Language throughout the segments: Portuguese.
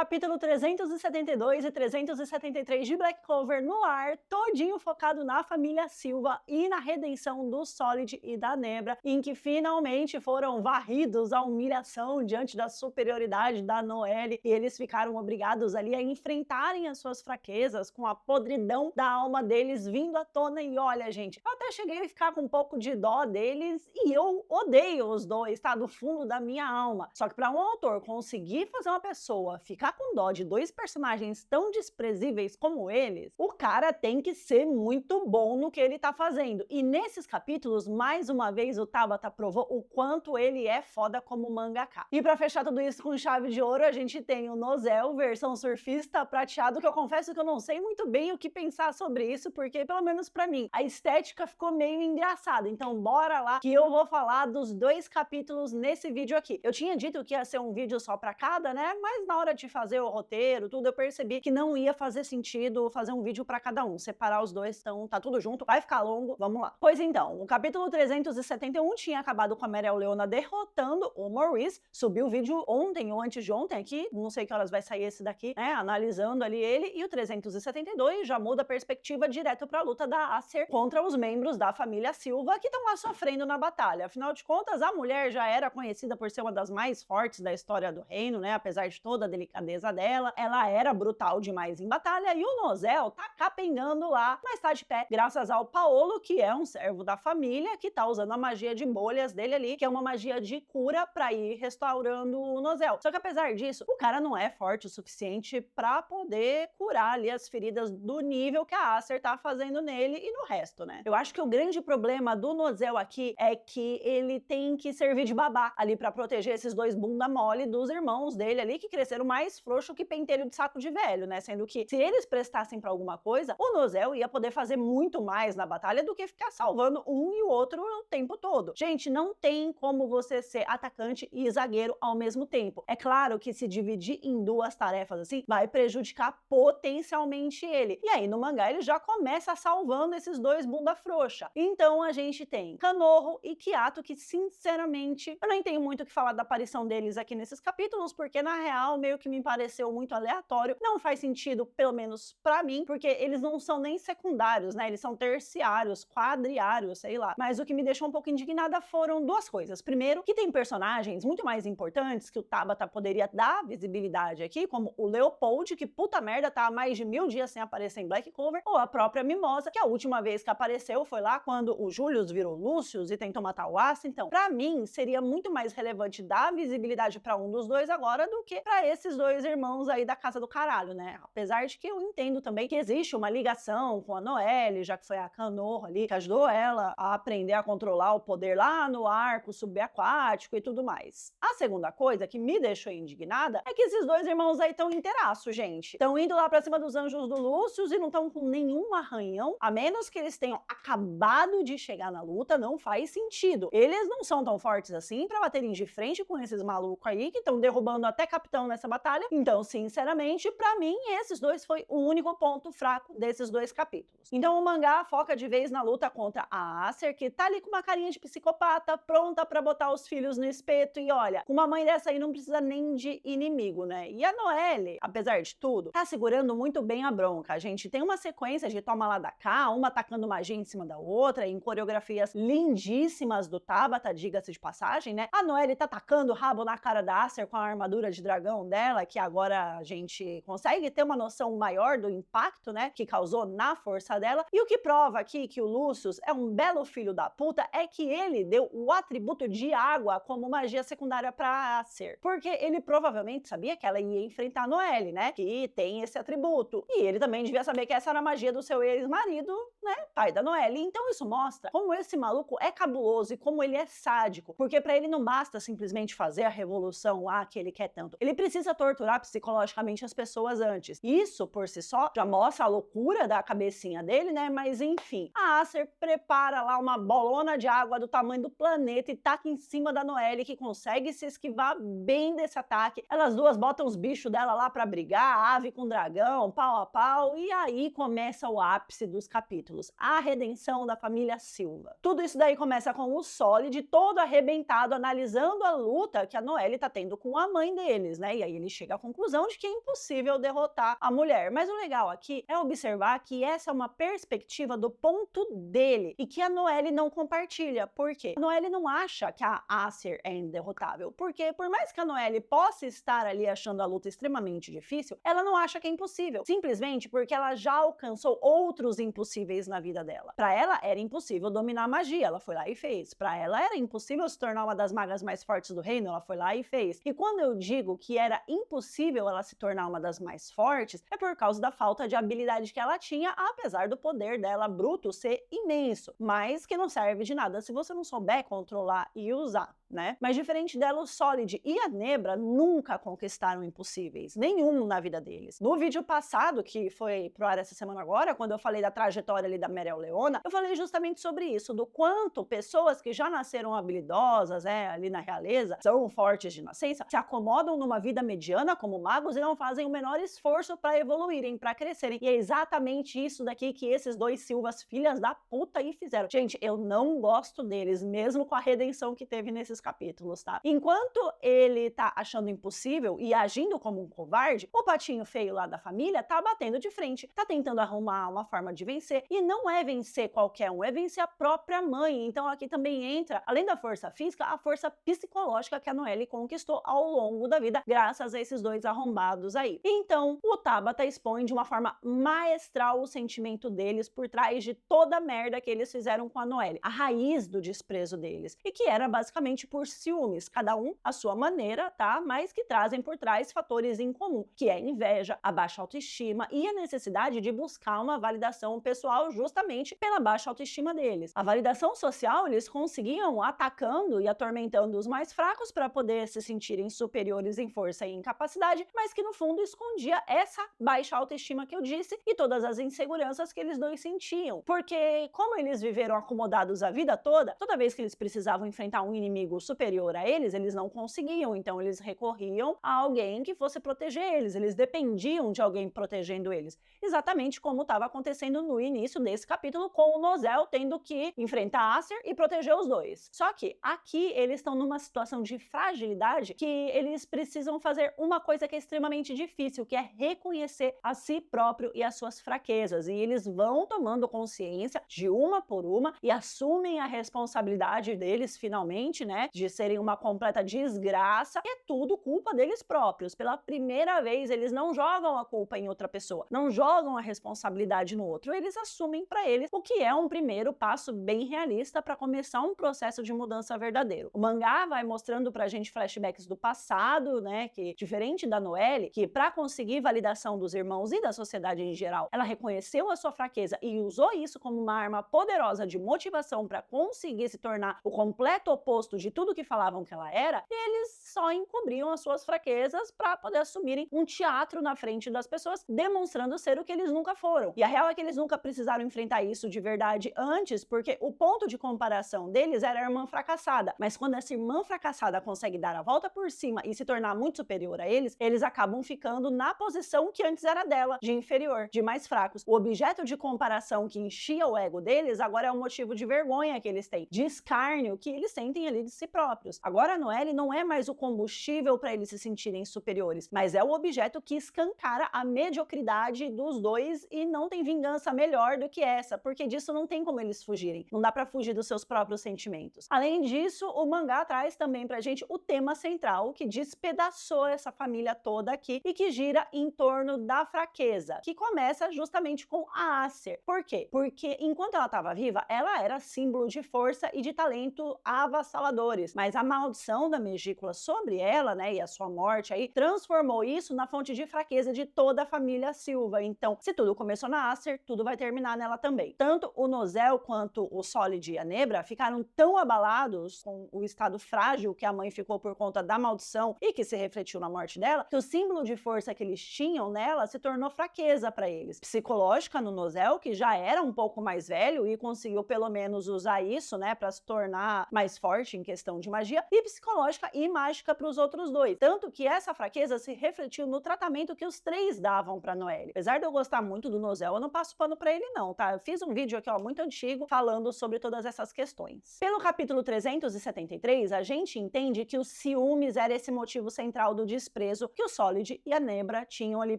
Capítulo 372 e 373 de Black Clover no ar, todinho focado na família Silva e na redenção do Solid e da Nebra, em que finalmente foram varridos à humilhação diante da superioridade da Noelle, e eles ficaram obrigados ali a enfrentarem as suas fraquezas com a podridão da alma deles vindo à tona. E olha, gente, eu até cheguei a ficar com um pouco de dó deles, e eu odeio os dois, tá? Do fundo da minha alma. Só que para um autor conseguir fazer uma pessoa ficar com dó de dois personagens tão desprezíveis como eles, o cara tem que ser muito bom no que ele tá fazendo. E nesses capítulos, mais uma vez, o Tabata provou o quanto ele é foda como mangaka. E pra fechar tudo isso com chave de ouro, a gente tem o Nozel, versão surfista prateado, que eu confesso que eu não sei muito bem o que pensar sobre isso, porque, pelo menos pra mim, a estética ficou meio engraçada. Então bora lá, que eu vou falar dos dois capítulos nesse vídeo aqui. Eu tinha dito que ia ser um vídeo só pra cada, né? Mas na hora de fazer o roteiro, tudo, eu percebi que não ia fazer sentido fazer um vídeo pra cada um, separar os dois, então tá tudo junto, vai ficar longo, vamos lá. Pois então, o capítulo 371 tinha acabado com a Mereoleona derrotando o Maurice, subiu o vídeo ontem ou antes de ontem aqui, não sei que horas vai sair esse daqui, né, analisando ali ele, e o 372 já muda a perspectiva direto pra luta da Acer contra os membros da família Silva, que estão lá sofrendo na batalha. Afinal de contas, a mulher já era conhecida por ser uma das mais fortes da história do reino, né, apesar de toda a delicadeza dela, ela era brutal demais em batalha, e o Nozel tá capengando lá, mas tá de pé, graças ao Paolo, que é um servo da família, que tá usando a magia de bolhas dele ali, que é uma magia de cura pra ir restaurando o Nozel. Só que apesar disso, o cara não é forte o suficiente pra poder curar ali as feridas do nível que a Acer tá fazendo nele e no resto, né? Eu acho que o grande problema do Nozel aqui é que ele tem que servir de babá ali pra proteger esses dois bunda mole dos irmãos dele ali, que cresceram mais frouxo que pentelho de saco de velho, né? Sendo que se eles prestassem pra alguma coisa, o Nozel ia poder fazer muito mais na batalha do que ficar salvando um e o outro o tempo todo. Gente, não tem como você ser atacante e zagueiro ao mesmo tempo. É claro que se dividir em duas tarefas assim, vai prejudicar potencialmente ele. E aí no mangá ele já começa salvando esses dois bunda frouxa. Então a gente tem Kanorro e Kiato, que sinceramente eu nem tenho muito o que falar da aparição deles aqui nesses capítulos, porque na real meio que me pareceu muito aleatório. Não faz sentido, pelo menos pra mim, porque eles não são nem secundários, né? Eles são terciários, quadriários, sei lá. Mas o que me deixou um pouco indignada foram duas coisas. Primeiro, que tem personagens muito mais importantes que o Tabata poderia dar visibilidade aqui, como o Leopold, que puta merda, tá há mais de 1000 dias sem aparecer em Black Clover, ou a própria Mimosa, que a última vez que apareceu foi lá quando o Julius virou Lucius e tentou matar o Asa. Então, pra mim, seria muito mais relevante dar visibilidade pra um dos dois agora do que pra esses dois irmãos aí da casa do caralho, né? Apesar de que eu entendo também que existe uma ligação com a Noelle, já que foi a Kanorro ali que ajudou ela a aprender a controlar o poder lá no arco subaquático e tudo mais. A segunda coisa que me deixou indignada é que esses dois irmãos aí estão inteiraço, gente. Estão indo lá pra cima dos anjos do Lucius e não estão com nenhum arranhão, a menos que eles tenham acabado de chegar na luta, não faz sentido. Eles não são tão fortes assim pra baterem de frente com esses malucos aí que estão derrubando até capitão nessa batalha. Então, sinceramente, pra mim, esses dois foi o único ponto fraco desses dois capítulos. Então o mangá foca de vez na luta contra a Acer, que tá ali com uma carinha de psicopata, pronta pra botar os filhos no espeto, e olha, com uma mãe dessa aí não precisa nem de inimigo, né? E a Noelle, apesar de tudo, tá segurando muito bem a bronca. A gente tem uma sequência de toma lá da cá, uma atacando magia em cima da outra, em coreografias lindíssimas do Tabata, diga-se de passagem, né? A Noelle tá tacando o rabo na cara da Acer com a armadura de dragão dela, que agora a gente consegue ter uma noção maior do impacto, né, que causou na força dela. E o que prova aqui que o Lucius é um belo filho da puta é que ele deu o atributo de água como magia secundária pra Acer, porque ele provavelmente sabia que ela ia enfrentar a Noelle, né, que tem esse atributo. E ele também devia saber que essa era a magia do seu ex-marido, né, pai da Noelle. Então isso mostra como esse maluco é cabuloso e como ele é sádico, porque pra ele não basta simplesmente fazer a revolução lá que ele quer tanto. Ele precisa torturar psicologicamente as pessoas antes. Isso, por si só, já mostra a loucura da cabecinha dele, né? Mas enfim, a Acer prepara lá uma bolona de água do tamanho do planeta e taca em cima da Noelle, que consegue se esquivar bem desse ataque. Elas duas botam os bichos dela lá pra brigar, ave com dragão, pau a pau, e aí começa o ápice dos capítulos, a redenção da família Silva. Tudo isso daí começa com o Solid todo arrebentado, analisando a luta que a Noelle tá tendo com a mãe deles, né? E aí ele chega chega à conclusão de que é impossível derrotar a mulher. Mas o legal aqui é observar que essa é uma perspectiva do ponto dele e que a Noelle não compartilha. Por quê? A Noelle não acha que a Acer é inderrotável, porque por mais que a Noelle possa estar ali achando a luta extremamente difícil, ela não acha que é impossível, simplesmente porque ela já alcançou outros impossíveis na vida dela. Para ela era impossível dominar a magia, ela foi lá e fez. Para ela era impossível se tornar uma das magas mais fortes do reino, ela foi lá e fez. E quando eu digo que era impossível ela se tornar uma das mais fortes, é por causa da falta de habilidade que ela tinha, apesar do poder dela bruto ser imenso, mas que não serve de nada se você não souber controlar e usar, né? Mas diferente dela, o Solid e a Nebra nunca conquistaram impossíveis, nenhum na vida deles. No vídeo passado, que foi pro ar essa semana agora, quando eu falei da trajetória ali da Meryl Leona, eu falei justamente sobre isso, do quanto pessoas que já nasceram habilidosas, ali na realeza, são fortes de nascença, se acomodam numa vida mediana como magos e não fazem o menor esforço para evoluírem, para crescerem. E é exatamente isso daqui que esses dois Silvas, filhas da puta, aí fizeram. Gente, eu não gosto deles, mesmo com a redenção que teve nesses capítulos, tá? Enquanto ele tá achando impossível e agindo como um covarde, o patinho feio lá da família tá batendo de frente, tá tentando arrumar uma forma de vencer, e não é vencer qualquer um, é vencer a própria mãe. Então aqui também entra, além da força física, a força psicológica que a Noelle conquistou ao longo da vida, graças a esses dois arrombados aí. Então, o Tabata expõe de uma forma maestral o sentimento deles por trás de toda a merda que eles fizeram com a Noelle, a raiz do desprezo deles, e que era basicamente por ciúmes, cada um à sua maneira, tá? Mas que trazem por trás fatores em comum, que é inveja, a baixa autoestima e a necessidade de buscar uma validação pessoal justamente pela baixa autoestima deles. A validação social eles conseguiam atacando e atormentando os mais fracos para poder se sentirem superiores em força e em capacidade, mas que no fundo escondia essa baixa autoestima que eu disse e todas as inseguranças que eles dois sentiam. Porque como eles viveram acomodados a vida toda, toda vez que eles precisavam enfrentar um inimigo superior a eles, eles não conseguiam, então eles recorriam a alguém que fosse proteger eles dependiam de alguém protegendo eles, exatamente como estava acontecendo no início desse capítulo, com o Nozel tendo que enfrentar Acer e proteger os dois. Só que aqui eles estão numa situação de fragilidade que eles precisam fazer uma coisa que é extremamente difícil, que é reconhecer a si próprio e as suas fraquezas, e eles vão tomando consciência de uma por uma e assumem a responsabilidade deles finalmente, né, de serem uma completa desgraça, e é tudo culpa deles próprios. Pela primeira vez eles não jogam a culpa em outra pessoa, não jogam a responsabilidade no outro, eles assumem para eles, o que é um primeiro passo bem realista para começar um processo de mudança verdadeiro. O mangá vai mostrando pra gente flashbacks do passado, né, que diferente da Noelle, que para conseguir validação dos irmãos e da sociedade em geral, ela reconheceu a sua fraqueza e usou isso como uma arma poderosa de motivação para conseguir se tornar o completo oposto de tudo que falavam que ela era, e eles só encobriam as suas fraquezas para poder assumirem um teatro na frente das pessoas, demonstrando ser o que eles nunca foram. E a real é que eles nunca precisaram enfrentar isso de verdade antes, porque o ponto de comparação deles era a irmã fracassada, mas quando essa irmã fracassada consegue dar a volta por cima e se tornar muito superior a eles, eles acabam ficando na posição que antes era dela, de inferior, de mais fracos. O objeto de comparação que enchia o ego deles agora é um motivo de vergonha que eles têm, de escárnio que eles sentem ali de si próprios. Agora a Noelle não é mais o combustível para eles se sentirem superiores, mas é o objeto que escancara a mediocridade dos dois, e não tem vingança melhor do que essa, porque disso não tem como eles fugirem, não dá para fugir dos seus próprios sentimentos. Além disso, o mangá traz também pra gente o tema central que despedaçou essa família toda aqui e que gira em torno da fraqueza, que começa justamente com a Acer. Por quê? Porque enquanto ela estava viva, ela era símbolo de força e de talento avassaladores, mas a maldição da Megícula sobre ela, né, e a sua morte aí, transformou isso na fonte de fraqueza de toda a família Silva. Então, se tudo começou na Acer, tudo vai terminar nela também. Tanto o Nozel quanto o Solid e a Nebra ficaram tão abalados com o estado frágil que a mãe ficou por conta da maldição e que se refletiu na morte dela, que o símbolo de força que eles tinham nela se tornou fraqueza para eles. Psicológica no Nozel, que já era um pouco mais velho e conseguiu pelo menos usar isso, né, para se tornar mais forte em questão questão de magia e psicológica e mágica para os outros dois. Tanto que essa fraqueza se refletiu no tratamento que os três davam para Noelle. Apesar de eu gostar muito do Nozel, eu não passo pano para ele não, tá? Eu fiz um vídeo aqui, ó, muito antigo, falando sobre todas essas questões. Pelo capítulo 373, a gente entende que o ciúmes era esse motivo central do desprezo que o Solid e a Nebra tinham ali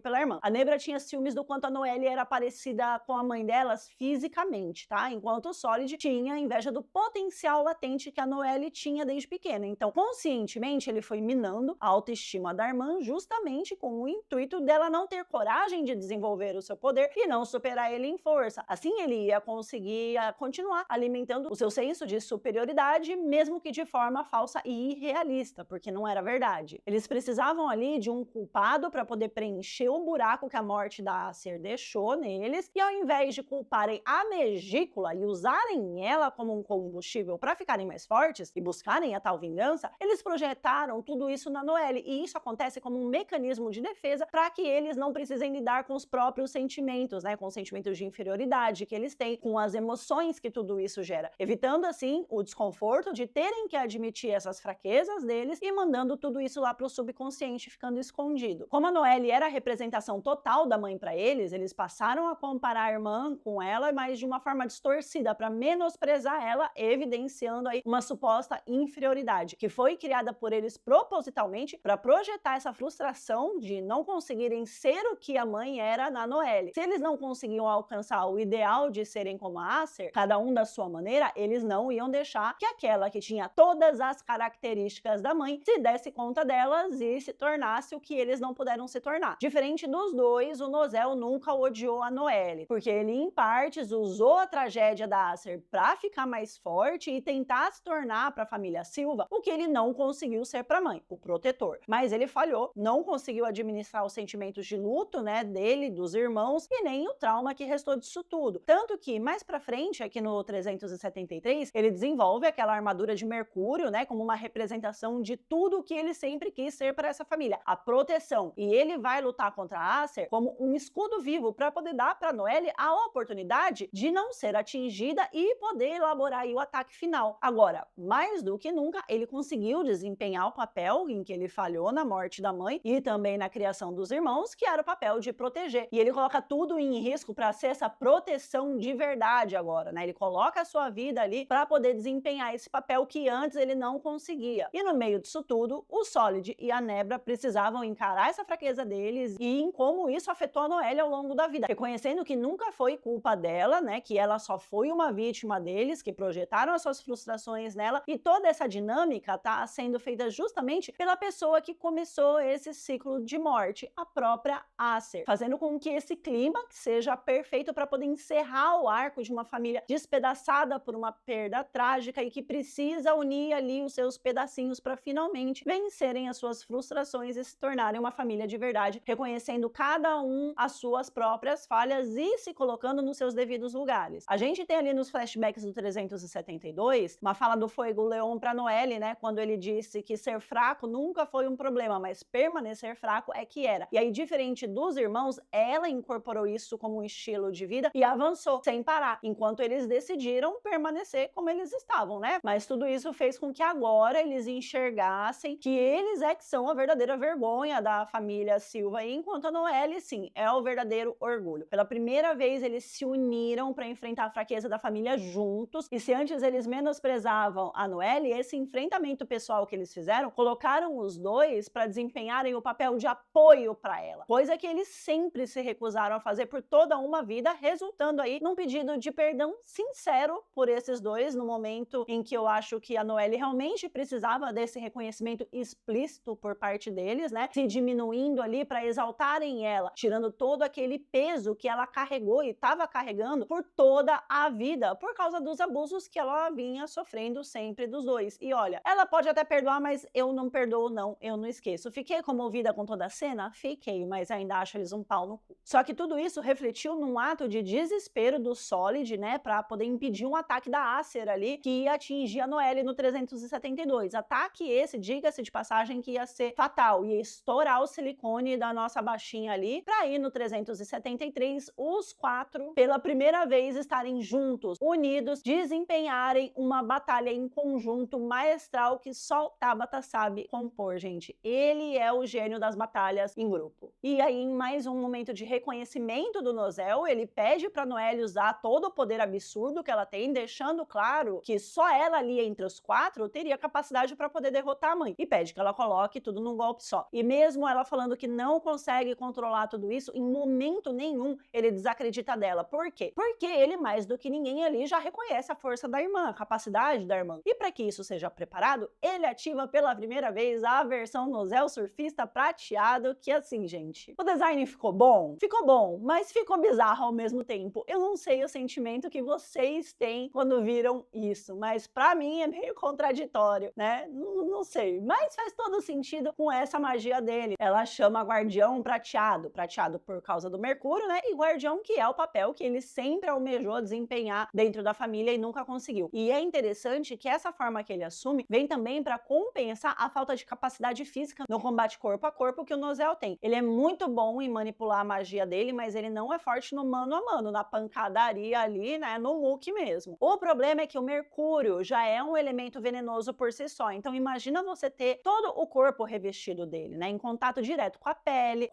pela irmã. A Nebra tinha ciúmes do quanto a Noelle era parecida com a mãe delas fisicamente, tá? Enquanto o Solid tinha inveja do potencial latente que a Noelle tinha desde pequena. Então, conscientemente, ele foi minando a autoestima da irmã justamente com o intuito dela não ter coragem de desenvolver o seu poder e não superar ele em força. Assim, ele ia conseguir continuar alimentando o seu senso de superioridade, mesmo que de forma falsa e irrealista, porque não era verdade. Eles precisavam ali de um culpado para poder preencher o buraco que a morte da Acer deixou neles, e ao invés de culparem a Megícula e usarem ela como um combustível para ficarem mais fortes e buscarem a tal vingança, eles projetaram tudo isso na Noelle, e isso acontece como um mecanismo de defesa para que eles não precisem lidar com os próprios sentimentos, né, com os sentimentos de inferioridade que eles têm, com as emoções que tudo isso gera, evitando assim o desconforto de terem que admitir essas fraquezas deles e mandando tudo isso lá para o subconsciente, ficando escondido. Como a Noelle era a representação total da mãe para eles, eles passaram a comparar a irmã com ela, mas de uma forma distorcida, para menosprezar ela, evidenciando aí uma suposta inferioridade, que foi criada por eles propositalmente para projetar essa frustração de não conseguirem ser o que a mãe era na Noelle. Se eles não conseguiam alcançar o ideal de serem como a Acer, cada um da sua maneira, eles não iam deixar que aquela que tinha todas as características da mãe se desse conta delas e se tornasse o que eles não puderam se tornar. Diferente dos dois, o Nozel nunca odiou a Noelle, porque ele em partes usou a tragédia da Acer para ficar mais forte e tentar se tornar para a família Silva o que ele não conseguiu ser para a mãe, o protetor. Mas ele falhou, não conseguiu administrar os sentimentos de luto, né, dele, dos irmãos, e nem o trauma que restou disso tudo. Tanto que mais pra frente, aqui no 373, ele desenvolve aquela armadura de Mercúrio, né, como uma representação de tudo o que ele sempre quis ser para essa família, a proteção. E ele vai lutar contra a Acer como um escudo vivo para poder dar para Noelle a oportunidade de não ser atingida e poder elaborar aí o ataque final. Agora, mais do que nunca, ele conseguiu desempenhar o papel em que ele falhou na morte da mãe e também na criação dos irmãos, que era o papel de proteger. E ele coloca tudo em risco para ser essa proteção de verdade agora, né? Ele coloca a sua vida ali para poder desempenhar esse papel que antes ele não conseguia. E no meio disso tudo, o Solid e a Nebra precisavam encarar essa fraqueza deles e em como isso afetou a Noelle ao longo da vida, reconhecendo que nunca foi culpa dela, né? Que ela só foi uma vítima deles, que projetaram as suas frustrações nela, e toda essa dinâmica tá sendo feita justamente pela pessoa que começou esse ciclo de morte, a própria Acer, fazendo com que esse clima seja perfeito para poder encerrar o arco de uma família despedaçada por uma perda trágica e que precisa unir ali os seus pedacinhos para finalmente vencerem as suas frustrações e se tornarem uma família de verdade, reconhecendo cada um as suas próprias falhas e se colocando nos seus devidos lugares. A gente tem ali nos flashbacks do 372 uma fala do Fuego Leon para Noelle, né, quando ele disse que ser fraco nunca foi um problema, mas permanecer fraco é que era. E aí, diferente dos irmãos, ela incorporou isso como um estilo de vida e avançou sem parar, enquanto eles decidiram permanecer como eles estavam, né? Mas tudo isso fez com que agora eles enxergassem que eles é que são a verdadeira vergonha da família Silva, enquanto a Noelle, sim, é o verdadeiro orgulho. Pela primeira vez, eles se uniram para enfrentar a fraqueza da família juntos, e se antes eles menosprezavam a Noelle, esse enfrentamento pessoal que eles fizeram, colocaram os dois para desempenharem o papel de apoio para ela, coisa que eles sempre se recusaram a fazer por toda uma vida, resultando aí num pedido de perdão sincero por esses dois, no momento em que eu acho que a Noelle realmente precisava desse reconhecimento explícito por parte deles, né, se diminuindo ali para exaltarem ela, tirando todo aquele peso que ela carregou e estava carregando por toda a vida, por causa dos abusos que ela vinha sofrendo sempre dos dois. E olha, ela pode até perdoar, mas eu não perdoo não, eu não esqueço. Fiquei comovida com toda a cena? Fiquei, mas ainda acho eles um pau no cu. Só que tudo isso refletiu num ato de desespero do Solid, né, para poder impedir um ataque da Acer ali, que ia atingir a Noelle no 372. Ataque esse, diga-se de passagem, que ia ser fatal, ia estourar o silicone da nossa baixinha ali, para ir no 373 os quatro, pela primeira vez, estarem juntos, unidos, desempenharem uma batalha em conjunto conjunto maestral que só o Tabata sabe compor, gente. Ele é o gênio das batalhas em grupo. E aí, em mais um momento de reconhecimento do Nozel, ele pede para Noelle usar todo o poder absurdo que ela tem, deixando claro que só ela ali entre os 4 teria capacidade para poder derrotar a mãe. E pede que ela coloque tudo num golpe só. E mesmo ela falando que não consegue controlar tudo isso, em momento nenhum ele desacredita dela. Por quê? Porque ele, mais do que ninguém ali, já reconhece a força da irmã, a capacidade da irmã. E para que isso seja preparado, ele ativa pela primeira vez a versão Nozel surfista prateado, que assim, gente, o design ficou bom, mas ficou bizarro ao mesmo tempo. Eu não sei o sentimento que vocês têm quando viram isso, mas pra mim é meio contraditório, né? Não sei, mas faz todo sentido com essa magia dele. Ela chama Guardião prateado por causa do Mercúrio, né? E Guardião, que é o papel que ele sempre almejou desempenhar dentro da família e nunca conseguiu. E é interessante que essa forma que ele assume vem também para compensar a falta de capacidade física no combate corpo a corpo que o Nozel tem. Ele é muito bom em manipular a magia dele, mas ele não é forte no mano a mano, na pancadaria ali, né, no muque mesmo. O problema é que o Mercúrio já é um elemento venenoso por si só, então imagina você ter todo o corpo revestido dele, né, em contato direto com a pele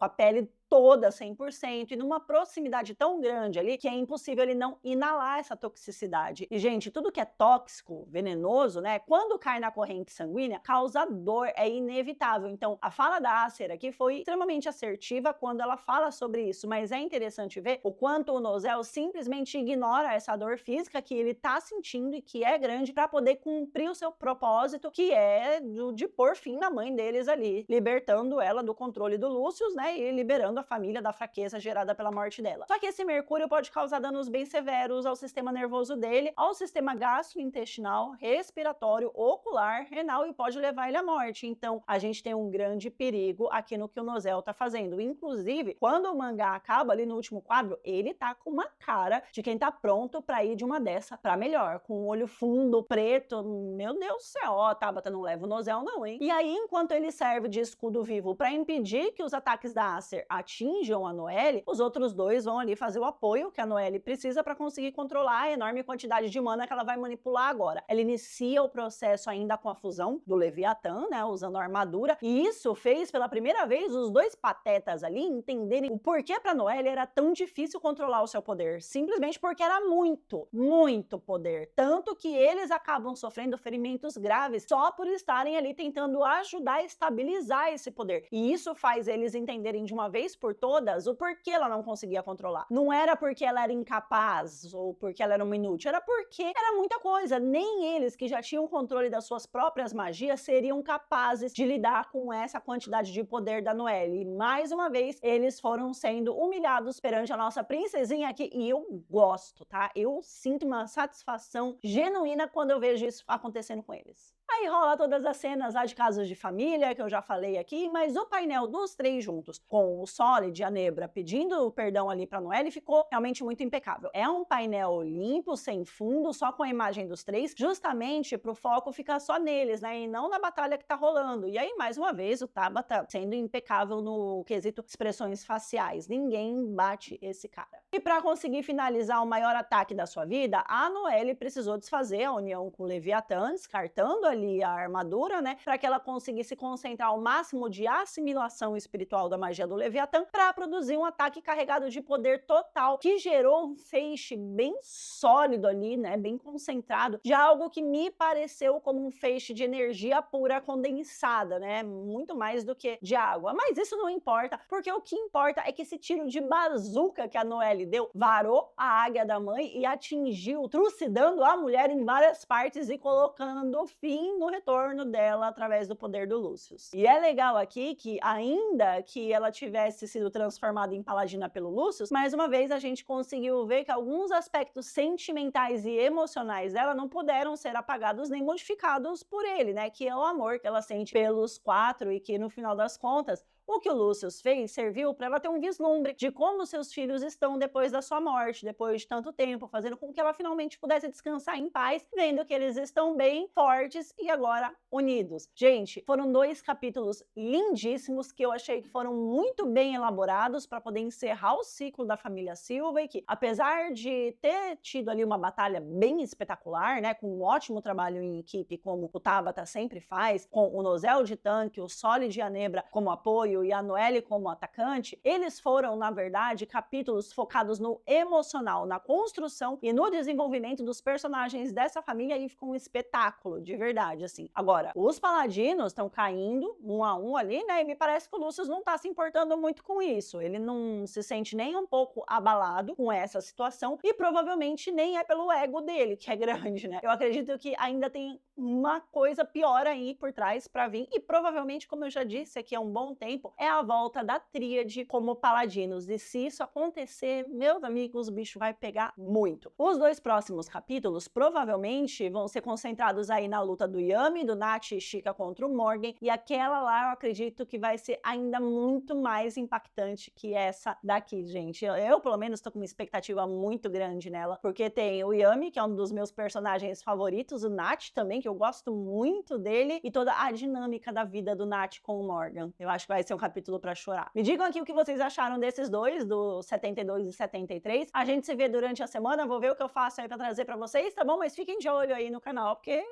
toda 100% e numa proximidade tão grande ali que é impossível ele não inalar essa toxicidade. E, gente, tudo que é tóxico, venenoso, né, quando cai na corrente sanguínea, causa dor, é inevitável. Então, a fala da Acer aqui foi extremamente assertiva quando ela fala sobre isso, mas é interessante ver o quanto o Nozel simplesmente ignora essa dor física que ele tá sentindo e que é grande para poder cumprir o seu propósito, que é de pôr fim na mãe deles ali, libertando ela do controle do Lucius, né, e liberando a família da fraqueza gerada pela morte dela. Só que esse Mercúrio pode causar danos bem severos ao sistema nervoso dele, ao sistema gastrointestinal, respiratório, ocular, renal e pode levar ele à morte. Então, a gente tem um grande perigo aqui no que o Nozel tá fazendo. Inclusive, quando o mangá acaba ali no último quadro, ele tá com uma cara de quem tá pronto pra ir de uma dessa pra melhor, com o olho fundo, preto. Meu Deus do céu, ó, Tabata não leva o Nozel não, hein? E aí, enquanto ele serve de escudo vivo pra impedir que os ataques da Acer atinjam a Noelle, os outros dois vão ali fazer o apoio que a Noelle precisa para conseguir controlar a enorme quantidade de mana que ela vai manipular agora. Ela inicia o processo ainda com a fusão do Leviatã, né, usando a armadura, e isso fez pela primeira vez os dois patetas ali entenderem o porquê para Noelle era tão difícil controlar o seu poder, simplesmente porque era muito poder, tanto que eles acabam sofrendo ferimentos graves só por estarem ali tentando ajudar a estabilizar esse poder, e isso faz eles entenderem de uma vez por todas o porquê ela não conseguia controlar. Não era porque ela era incapaz ou porque ela era uma inútil, era porque era muita coisa. Nem eles, que já tinham controle das suas próprias magias, seriam capazes de lidar com essa quantidade de poder da Noelle. E mais uma vez, eles foram sendo humilhados perante a nossa princesinha aqui, e eu gosto, tá? Eu sinto uma satisfação genuína quando eu vejo isso acontecendo com eles. Aí rola todas as cenas lá de casos de família, que eu já falei aqui, mas o painel dos três juntos, com o Solid e a Nebra pedindo perdão ali pra Noelle, ficou realmente muito impecável. É um painel limpo, sem fundo, só com a imagem dos três, justamente pro foco ficar só neles, né, e não na batalha que tá rolando. E aí, mais uma vez, o Tabata sendo impecável no quesito expressões faciais. Ninguém bate esse cara. E pra conseguir finalizar o maior ataque da sua vida, a Noelle precisou desfazer a união com o Leviatã, descartando ali a armadura, né, para que ela conseguisse concentrar ao máximo de assimilação espiritual da magia do Leviatã para produzir um ataque carregado de poder total, que gerou um feixe bem sólido ali, né, bem concentrado, de algo que me pareceu como um feixe de energia pura condensada, né, muito mais do que de água. Mas isso não importa, porque o que importa é que esse tiro de bazuca que a Noelle deu varou a águia da mãe e atingiu, trucidando a mulher em várias partes e colocando fim no retorno dela através do poder do Lucius. E é legal aqui que, ainda que ela tivesse sido transformada em paladina pelo Lucius, mais uma vez a gente conseguiu ver que alguns aspectos sentimentais e emocionais dela não puderam ser apagados nem modificados por ele, né? Que é o amor que ela sente pelos 4 e que, no final das contas, O que o Lucius fez serviu para ela ter um vislumbre de como seus filhos estão depois da sua morte, depois de tanto tempo, fazendo com que ela finalmente pudesse descansar em paz, vendo que eles estão bem, fortes e agora unidos. Gente, foram 2 capítulos lindíssimos que eu achei que foram muito bem elaborados para poder encerrar o ciclo da família Silva e que, apesar de ter tido ali uma batalha bem espetacular, né, com um ótimo trabalho em equipe, como o Tabata sempre faz, com o Nozel de tanque, o Solid e a Nebra como apoio e a Noelle como atacante, eles foram, na verdade, capítulos focados no emocional, na construção e no desenvolvimento dos personagens dessa família e ficou um espetáculo, de verdade, assim. Agora, os paladinos estão caindo um a um ali, né, e me parece que o Lucius não tá se importando muito com isso, ele não se sente nem um pouco abalado com essa situação e provavelmente nem é pelo ego dele, que é grande, né. Eu acredito que ainda tem uma coisa pior aí por trás para vir e provavelmente, como eu já disse aqui há um bom tempo, é a volta da tríade como paladinos e se isso acontecer, meus amigos, o bicho vai pegar muito. Os 2 próximos capítulos provavelmente vão ser concentrados aí na luta do Yami, do Nath e Chica contra o Morgan e aquela lá eu acredito que vai ser ainda muito mais impactante que essa daqui, gente. Eu pelo menos tô com uma expectativa muito grande nela, porque tem o Yami, que é um dos meus personagens favoritos, o Nath também, que eu gosto muito dele, e toda a dinâmica da vida do Nath com o Morgan. Eu acho que vai ser um capítulo pra chorar. Me digam aqui o que vocês acharam desses dois, do 72 e 73. A gente se vê durante a semana, vou ver o que eu faço aí pra trazer pra vocês, tá bom? Mas fiquem de olho aí no canal, porque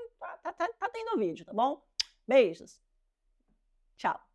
tá tendo vídeo, tá bom? Beijos. Tchau.